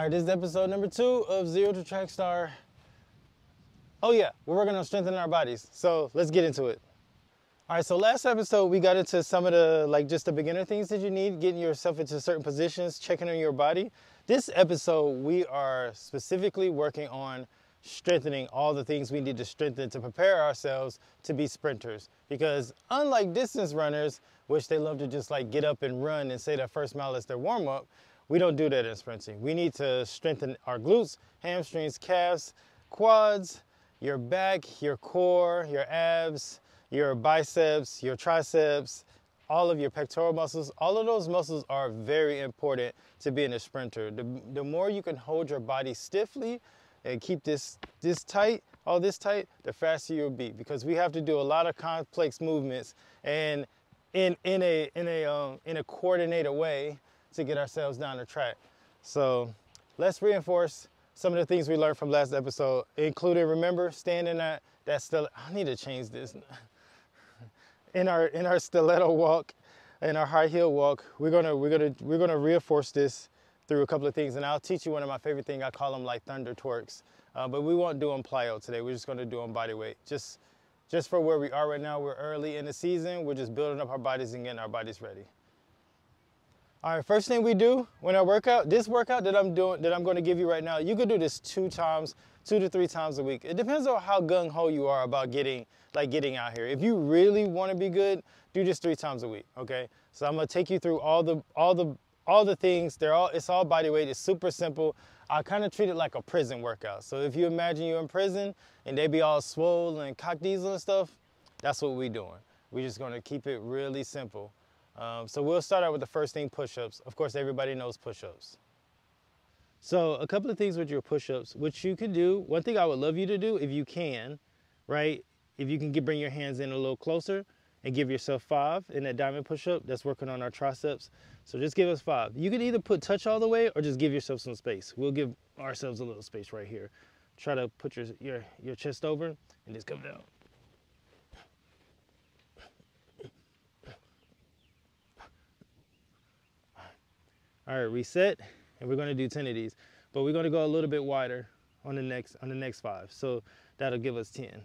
All right, this is episode number 2 of Zero to Track Star. Oh yeah, we're working on strengthening our bodies. So let's get into it. All right, so last episode we got into some of the, just the beginner things that you need, getting yourself into certain positions, checking on your body. This episode, we are specifically working on strengthening all the things we need to strengthen to prepare ourselves to be sprinters. Because unlike distance runners, which they love to just get up and run and say their first mile as their warm up, we don't do that in sprinting. We need to strengthen our glutes, hamstrings, calves, quads, your back, your core, your abs, your biceps, your triceps, all of your pectoral muscles. All of those muscles are very important to being a sprinter. The more you can hold your body stiffly and keep this tight, all this tight, the faster you'll be, because we have to do a lot of complex movements and in a coordinated way to get ourselves down the track. So let's reinforce some of the things we learned from last episode, including, remember, staying in that still. I need to change this. In our stiletto walk, in our high heel walk, we're gonna reinforce this through a couple of things, and I'll teach you one of my favorite things. I call them thunder twerks, but we won't do them plyo today. We're just gonna do them body weight. Just for where we are right now, we're early in the season. We're just building up our bodies and getting our bodies ready. All right, first thing we do when I workout, this workout that I'm going to give you right now, you could do this 2 to 3 times a week. It depends on how gung-ho you are about getting out here. If you really want to be good, do this 3 times a week, okay? So I'm going to take you through all the things. It's all body weight. It's super simple. I kind of treat it like a prison workout. So if you imagine you're in prison and they be all swollen and cock diesel and stuff, that's what we're doing. We're just going to keep it really simple. So we'll start out with the first thing, push-ups. Of course, everybody knows push-ups. So a couple of things with your push-ups, which you can do. One thing I would love you to do, if you can, right? If you can bring your hands in a little closer and give yourself 5 in that diamond push-up, that's working on our triceps. So just give us 5. You can either touch all the way or just give yourself some space. We'll give ourselves a little space right here. Try to put your chest over and just come down. All right, reset, and we're gonna do 10 of these, but we're gonna go a little bit wider on the next 5. So that'll give us 10.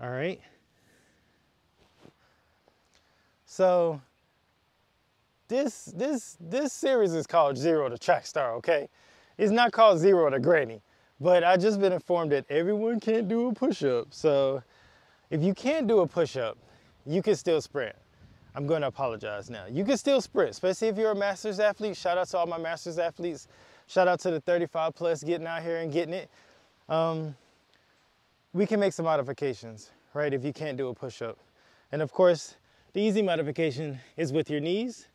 All right. So this series is called Zero to Track Star, okay? It's not called Zero to Granny. But I just been informed that everyone can't do a push-up. So if you can't do a push-up, you can still sprint. I'm going to apologize now. You can still sprint, especially if you're a master's athlete. Shout out to all my master's athletes. Shout out to the 35 plus getting out here and getting it. We can make some modifications, right, if you can't do a push-up. And of course, the easy modification is with your knees,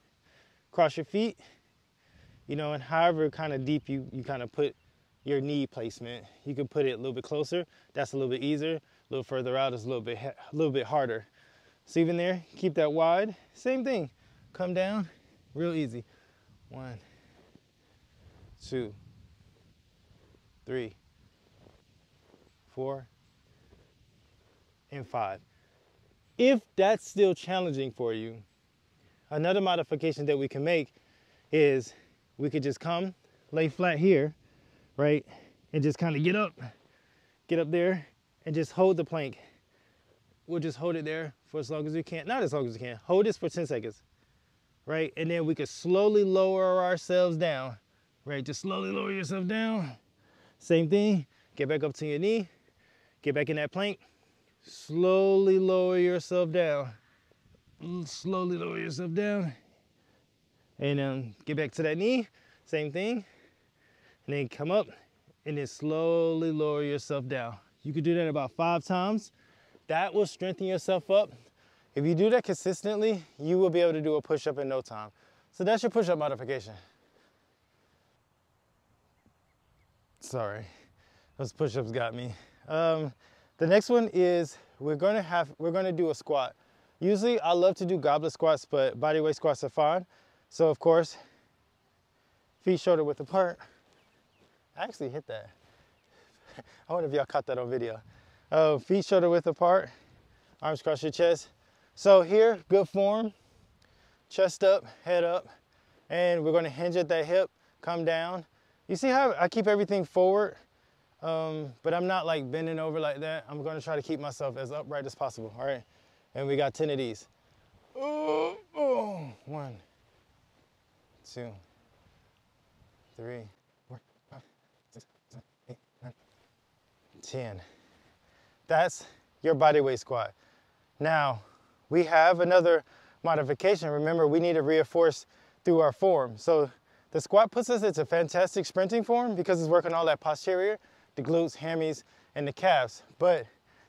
cross your feet, and however kind of deep you kind of put your knee placement. You can put it a little bit closer. That's a little bit easier. A little further out is a little bit harder. So even there, keep that wide. Same thing. Come down, real easy. 1, 2, 3, 4, and 5. If that's still challenging for you, another modification that we can make is we could just come, lay flat here, right? And just kind of get up there and just hold the plank. We'll just hold it there for as long as we can. Not as long as we can. Hold this for 10 seconds, right? And then we can slowly lower ourselves down, right? Just slowly lower yourself down. Same thing. Get back up to your knee. Get back in that plank. Slowly lower yourself down. Slowly lower yourself down. And get back to that knee. Same thing. And then come up and then slowly lower yourself down. You can do that about 5 times. That will strengthen yourself up. If you do that consistently, you will be able to do a push-up in no time. So that's your push-up modification. Sorry, those push-ups got me. The next one is we're gonna do a squat. Usually I love to do goblet squats, but bodyweight squats are fine. So of course, feet shoulder width apart. I actually hit that. I wonder if y'all caught that on video. Feet shoulder width apart, arms across your chest. So here, good form, chest up, head up, and we're gonna hinge at that hip, come down. You see how I keep everything forward, but I'm not like bending over like that. I'm gonna try to keep myself as upright as possible, all right? And we got 10 of these. Ooh, ooh. 1, 2, 3, 4, 5, 6, 7, 8, 9, 10. That's your body weight squat. Now, we have another modification. Remember, we need to reinforce through our form. So the squat puts us into fantastic sprinting form because it's working all that posterior, the glutes, hammies, and the calves. But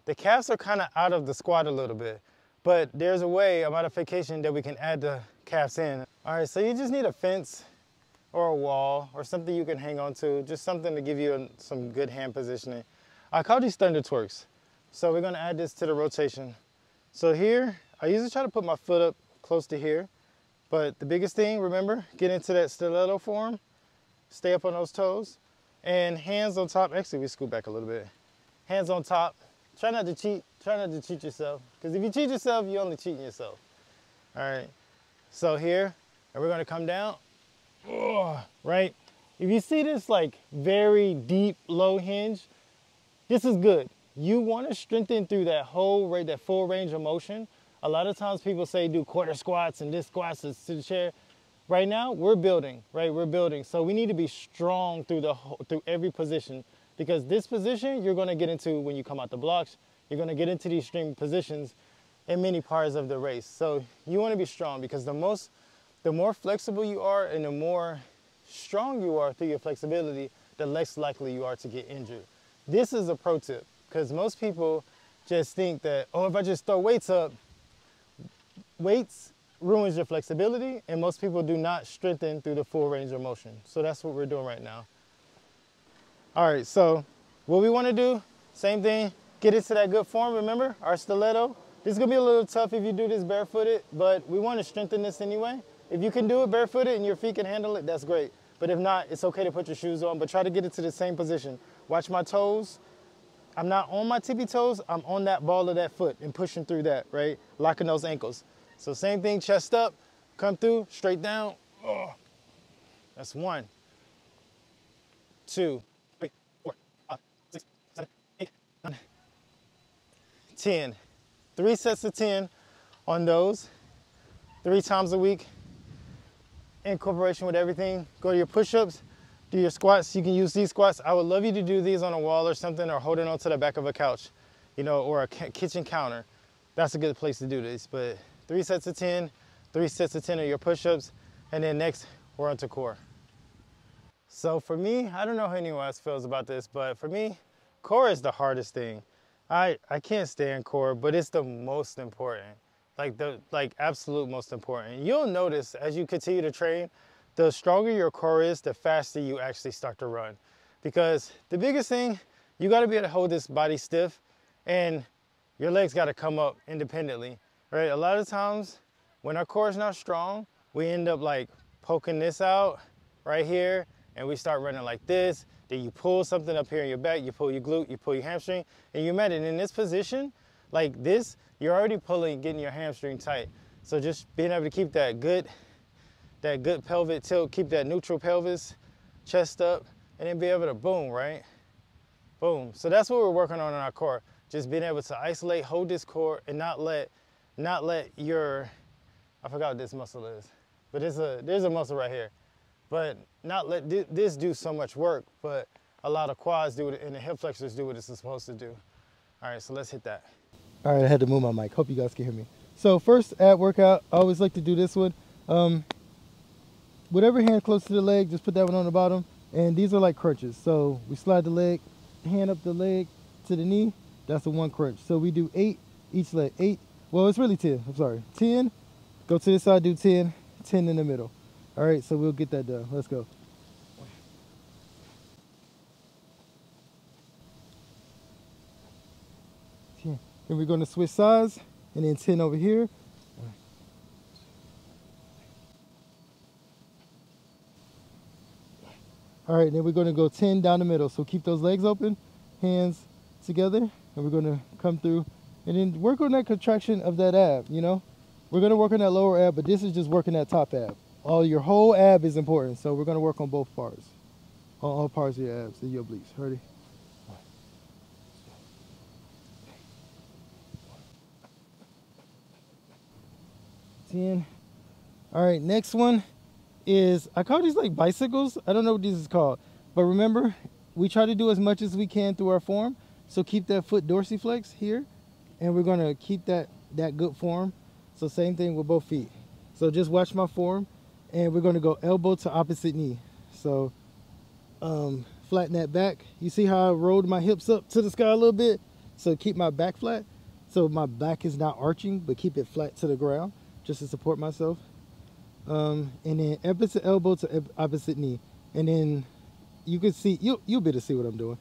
the calves are kind of out of the squat a little bit. But there's a way, a modification that we can add the calves in. All right, so you just need a fence or a wall or something you can hang on to, just something to give you some good hand positioning. I call these thunder twerks. So we're gonna add this to the rotation. So here, I usually try to put my foot up close to here, but the biggest thing, remember, get into that stiletto form, stay up on those toes, and hands on top. Actually, we scoot back a little bit. Hands on top. Try not to cheat yourself, because if you cheat yourself, you're only cheating yourself. All right, so here, and we're gonna come down, right? If you see this like very deep, low hinge, this is good. You want to strengthen through that whole, right, that full range of motion. A lot of times people say do quarter squats and this squats to the chair. Right now, we're building, right? We're building. So we need to be strong through every position, because this position you're going to get into when you come out the blocks. You're going to get into these extreme positions in many parts of the race. So you want to be strong, because the more flexible you are and the more strong you are through your flexibility, the less likely you are to get injured. This is a pro tip, because most people just think that, oh, if I just throw weights up, weights ruins your flexibility, and most people do not strengthen through the full range of motion. So that's what we're doing right now. All right, so what we want to do, same thing, get into that good form. Remember, our stiletto. This is going to be a little tough if you do this barefooted, but we want to strengthen this anyway. If you can do it barefooted and your feet can handle it, that's great. But if not, it's okay to put your shoes on, but try to get it to the same position. Watch my toes. I'm not on my tippy toes, I'm on that ball of that foot and pushing through that, right? Locking those ankles. So same thing, chest up, come through, straight down. Oh. That's 1, 2, 3, 4, 5, 6, 7, 8, 9, 10. 3 sets of 10 on those, 3 times a week. In cooperation with everything, go to your push-ups, do your squats. You can use these squats. I would love you to do these on a wall or something, or holding onto the back of a couch, you know, or a kitchen counter. That's a good place to do this. But 3 sets of 10, 3 sets of 10 of your push-ups, and then next we're onto core. So for me, I don't know how anyone else feels about this, but for me, core is the hardest thing. I can't stand core, but it's the most important. Like absolute most important. You'll notice as you continue to train, the stronger your core is, the faster you actually start to run. Because the biggest thing, you gotta be able to hold this body stiff, and your legs gotta come up independently, right? A lot of times when our core is not strong, we end up like poking this out right here, and we start running like this. Then you pull something up here in your back, you pull your glute, you pull your hamstring, and you're mad. And in this position, like this, you're already pulling, getting your hamstring tight. So just being able to keep that good pelvic tilt, keep that neutral pelvis, chest up, and then be able to boom, right? Boom. So that's what we're working on in our core. Just being able to isolate, hold this core, and not let your, I forgot what this muscle is, but there's a muscle right here. But not let this do so much work, but a lot of quads do it, and the hip flexors do what it's supposed to do. All right, so let's hit that. All right, I had to move my mic. Hope you guys can hear me. So first ab workout, I always like to do this one. Whatever hand close to the leg, just put that one on the bottom. And these are like crunches. So we slide the leg, hand up the leg to the knee. That's a 1 crunch. So we do 8 each leg. 8, well, it's really 10. I'm sorry. 10, go to this side, do 10, 10 in the middle. All right, so we'll get that done. Let's go. Then we're going to switch sides, and then 10 over here. All right, then we're going to go 10 down the middle. So keep those legs open, hands together, and we're going to come through And then work on that contraction of that ab, you know? We're gonna work on that lower ab, but this is just working that top ab. Your whole ab is important, so we're gonna work on both parts. On all parts of your abs and your obliques. Ready? 10. All right, next one is, I call these like bicycles. I don't know what this is called, but remember, we try to do as much as we can through our form. So keep that foot dorsiflex here, and we're gonna keep that good form. So same thing with both feet. So just watch my form, and we're gonna go elbow to opposite knee. So flatten that back. You see how I rolled my hips up to the sky a little bit? So keep my back flat. So my back is not arching, but keep it flat to the ground, just to support myself. And then opposite elbow to opposite knee. And then you can see, you'll be able to see what I'm doing.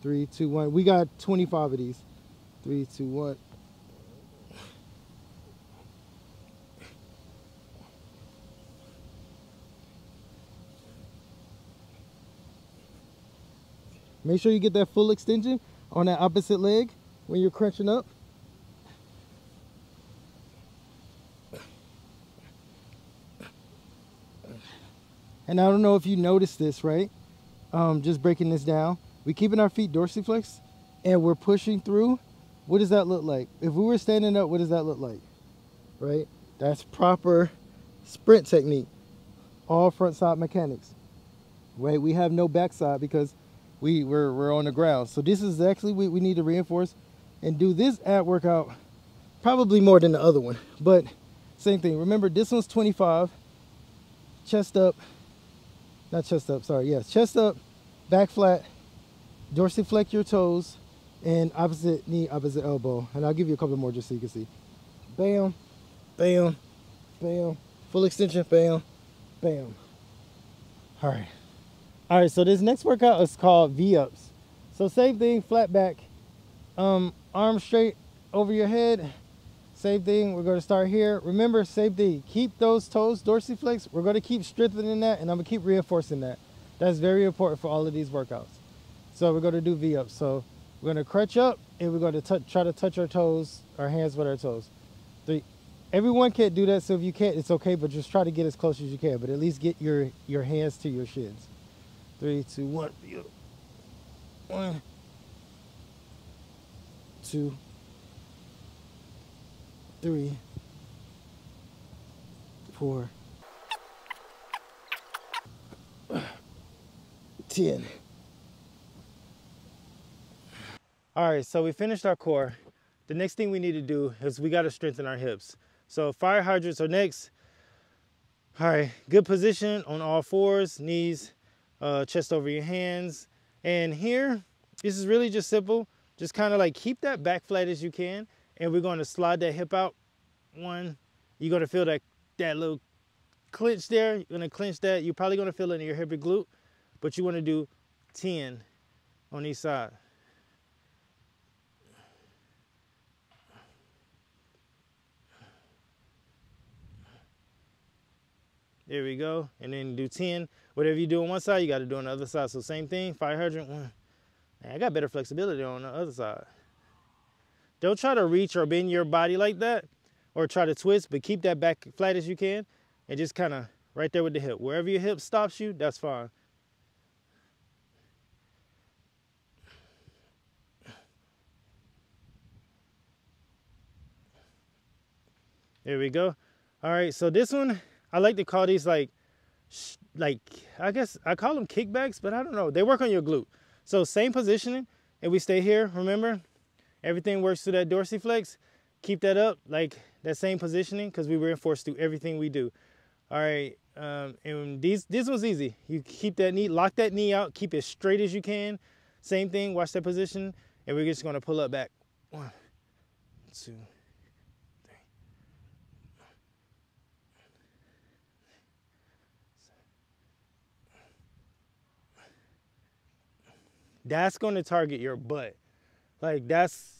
3, 2, 1. We got 25 of these. 3, 2, 1. Make sure you get that full extension on that opposite leg when you're crunching up. And I don't know if you noticed this, right? Just breaking this down. We're keeping our feet dorsiflex and we're pushing through. What does that look like? If we were standing up, what does that look like? Right? That's proper sprint technique. All front side mechanics. Right? We have no backside because we're on the ground. So this is actually what we need to reinforce and do this ab workout probably more than the other one. But same thing. Remember, this one's 25. Chest up. Not chest up, sorry. Yes, chest up, back flat, dorsiflex your toes, and opposite knee, opposite elbow. And I'll give you a couple more just so you can see. Bam, bam, bam. Full extension, bam, bam. All right. All right, so this next workout is called V-ups. So same thing, flat back, arms straight over your head. Same thing, we're going to start here. Remember, same thing, keep those toes dorsiflex. We're going to keep strengthening that, and I'm going to keep reinforcing that. That's very important for all of these workouts. So we're going to do V-ups. So we're going to crunch up, and we're going to try to touch our toes, our hands with our toes. 3. Everyone can't do that, so if you can't, it's okay, but just try to get as close as you can. But at least get your hands to your shins. 3, 2, 1. 1, 2, 3, 4, 10. All right, so we finished our core. The next thing we need to do is we got to strengthen our hips. So fire hydrants are next. All right, good position on all fours, knees, chest over your hands. And here, this is really just simple. Just kind of like keep that back flat as you can. And we're going to slide that hip out. 1, you're going to feel that little clench there. You're going to clench that. You're probably going to feel it in your hip and glute, but you want to do 10 on each side. There we go. And then do 10. Whatever you do on one side, you got to do on the other side. So same thing, fire hydrant. 1. Man, I got better flexibility on the other side. Don't try to reach or bend your body like that or try to twist, but keep that back flat as you can and just kind of right there with the hip. Wherever your hip stops you, that's fine. There we go. All right, so this one, I like to call these like I guess I call them kickbacks, but I don't know. They work on your glute. So same positioning, and we stay here, remember? Everything works through that dorsiflex. Keep that up, like that same positioning, because we reinforce through everything we do. All right, and this one's easy. You keep that knee, lock that knee out, keep it straight as you can. Same thing, watch that position, and we're just gonna pull up back. 1, 2, 3. That's gonna target your butt. Like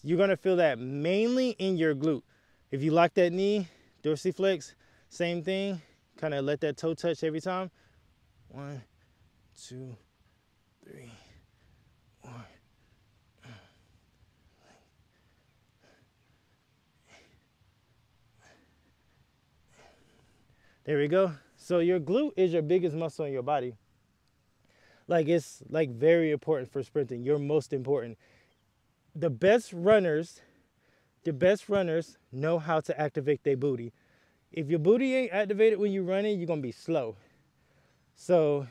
you're gonna feel that mainly in your glute. If you lock that knee, dorsiflex, same thing. Kind of let that toe touch every time. 1, 2, 3, 4. There we go. So your glute is your biggest muscle in your body. Like it's like very important for sprinting. You're most important. The best runners know how to activate their booty. If your booty ain't activated when you're running, you're gonna be slow. So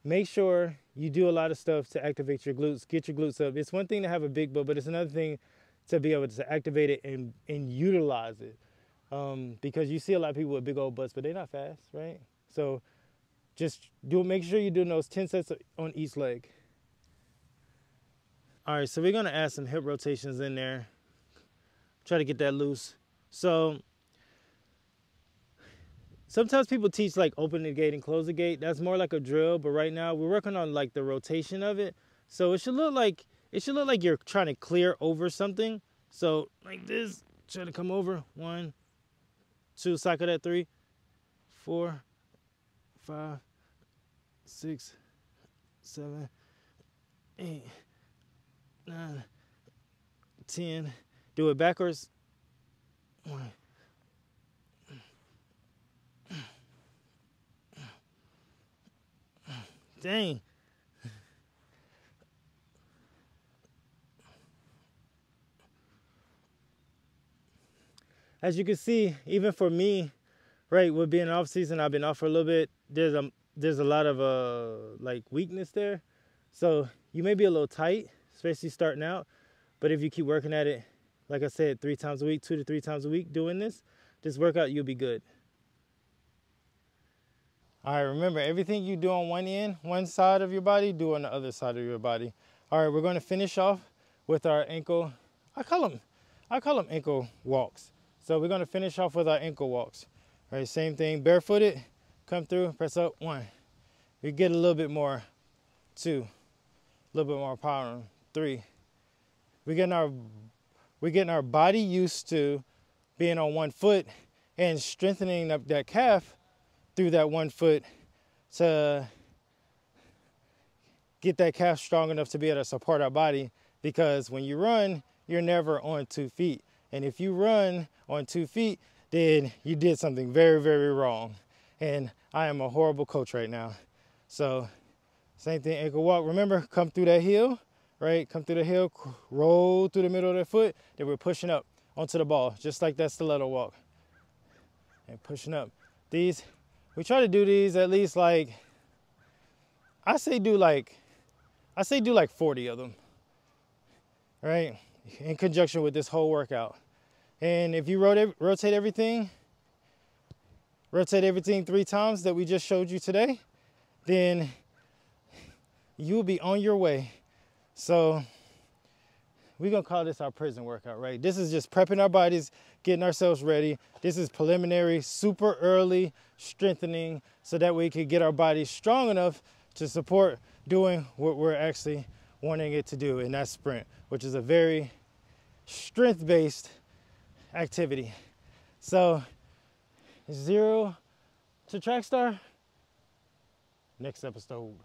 make sure you do a lot of stuff to activate your glutes, get your glutes up. It's one thing to have a big butt, but it's another thing to be able to activate it and utilize it. Because you see a lot of people with big old butts, but they're not fast, right? So just make sure you're doing those 10 sets on each leg. All right, so we're gonna add some hip rotations in there. Try to get that loose. So sometimes people teach like open the gate and close the gate. That's more like a drill, but right now we're working on like the rotation of it. So it should look like you're trying to clear over something. So like this, try to come over. 1, 2, cycle that 3, 4, 5, 6, 7, 8, 9, 10. Do it backwards. 1. Dang. As you can see, even for me, right, with being off season, I've been off for a little bit. There's a lot of like weakness there. So you may be a little tight, especially starting out. But if you keep working at it, like I said, 3 times a week, 2 to 3 times a week doing this workout, you'll be good. All right, remember, everything you do on one side of your body, do on the other side of your body. All right, we're going to finish off with our ankle. I call them ankle walks. So we're going to finish off with our ankle walks. All right, same thing, barefooted, come through, press up, 1. We get a little bit more, 2, a little bit more power, 3. We're getting our body used to being on one foot and strengthening up that calf through that one foot to get that calf strong enough to be able to support our body, because when you run, you're never on 2 feet. And if you run on 2 feet, then you did something very, very wrong. And I am a horrible coach right now. So same thing, ankle walk. Remember, come through that heel, right? Come through the heel, roll through the middle of the foot, then we're pushing up onto the ball, just like that stiletto walk. And pushing up. We try to do these at least like, I say do like 40 of them, right? In conjunction with this whole workout. And if you rotate everything 3 times that we just showed you today, then you'll be on your way. So we're gonna call this our prison workout, right? This is just prepping our bodies, getting ourselves ready. This is preliminary, super early strengthening, so that we can get our bodies strong enough to support doing what we're actually wanting it to do, and that's sprint, which is a very strength-based activity. So 0 to Trackstar, next episode.